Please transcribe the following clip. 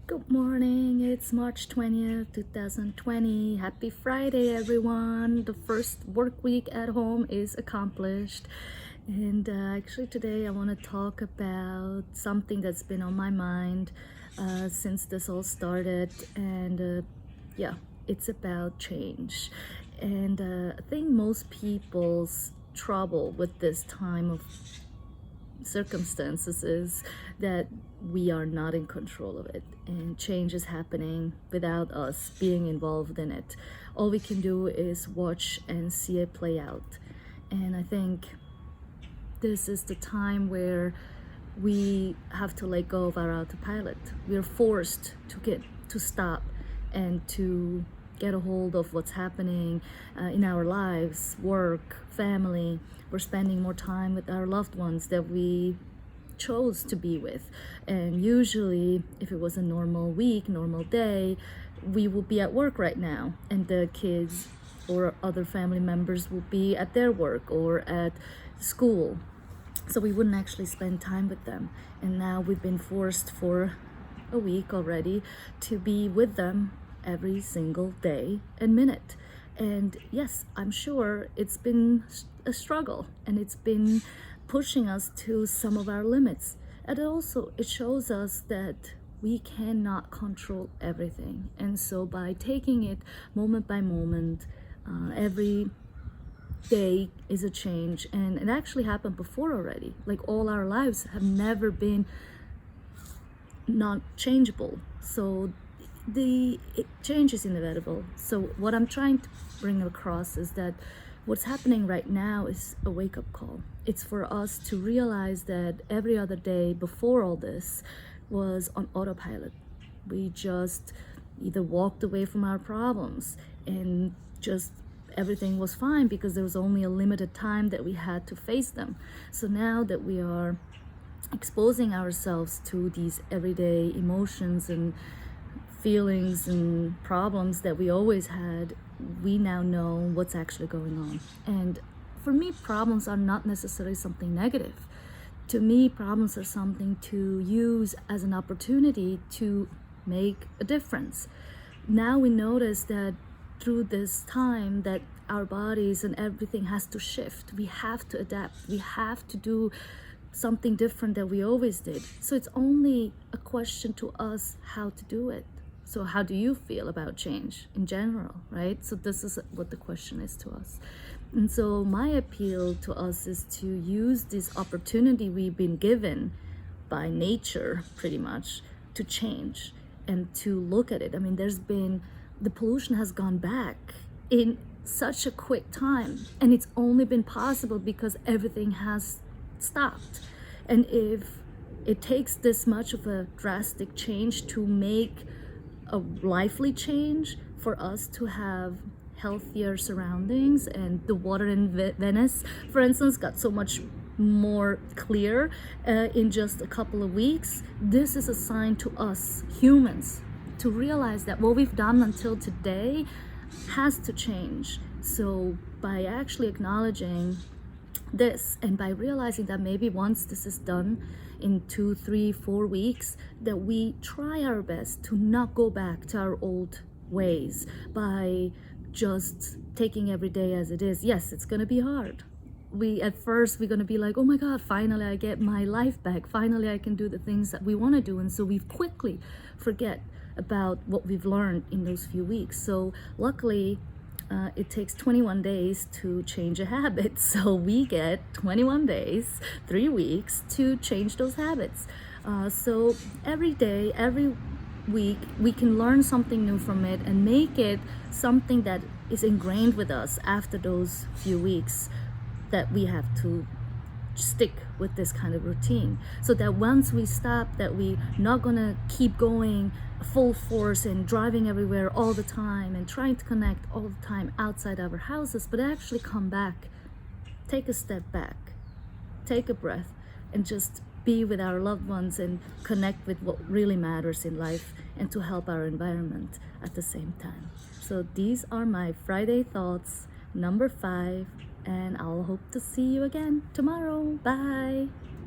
Good morning, it's March 20th, 2020. Happy Friday, everyone. The first work week at home is accomplished. And actually, today I want to talk about something that's been on my mind since this all started. And yeah, it's about change. And I think most people's trouble with this time of circumstances is that we are not in control of it, and change is happening without us being involved in it. All we can do is watch and see it play out. And I think this is the time where we have to let go of our autopilot. We're forced to stop and to get a hold of what's happening in our lives, work, family. We're spending more time with our loved ones that we chose to be with. And usually, if it was a normal week, normal day, we would be at work right now, and the kids or other family members will be at their work or at school. So we wouldn't actually spend time with them. And now we've been forced for a week already to be with them every single day and minute. And yes, I'm sure it's been a struggle, and it's been pushing us to some of our limits. And also, it shows us that we cannot control everything. And so by taking it moment by moment, every day is a change. And it actually happened before already. Like, all our lives have never been not changeable. So change is inevitable. So what I'm trying to bring across is that what's happening right now is a wake-up call. It's for us to realize that every other day before all this was on autopilot. We just either walked away from our problems and just everything was fine because there was only a limited time that we had to face them. So now that we are exposing ourselves to these everyday emotions and feelings and problems that we always had, we now know what's actually going on. And for me, problems are not necessarily something negative. To me, problems are something to use as an opportunity to make a difference. Now we notice that through this time that our bodies and everything has to shift. We have to adapt. We have to do something different than we always did. So it's only a question to us how to do it. So how do you feel about change in general, right? So this is what the question is to us. And so my appeal to us is to use this opportunity we've been given by nature, pretty much, to change and to look at it. I mean, the pollution has gone back in such a quick time, and it's only been possible because everything has stopped. And if it takes this much of a drastic change to make a lively change for us to have healthier surroundings, and the water in Venice, for instance, got so much more clear in just a couple of weeks. This is a sign to us humans to realize that what we've done until today has to change. So by actually acknowledging this, and by realizing that maybe once this is done in 2, 3, 4 weeks, that we try our best to not go back to our old ways by just taking every day as it is. Yes, it's going to be hard. At first we're going to be like, oh my God, finally I get my life back. Finally I can do the things that we want to do. And so we quickly forget about what we've learned in those few weeks. So luckily, it takes 21 days to change a habit. So we get 21 days, 3 weeks to change those habits. So every day, every week, we can learn something new from it and make it something that is ingrained with us after those few weeks that we have to stick with this kind of routine, so that once we stop, that we're not gonna keep going full force and driving everywhere all the time and trying to connect all the time outside our houses, but actually come back, take a step back, take a breath, and just be with our loved ones and connect with what really matters in life, and to help our environment at the same time. So these are my Friday thoughts, number 5, and I'll hope to see you again tomorrow. Bye.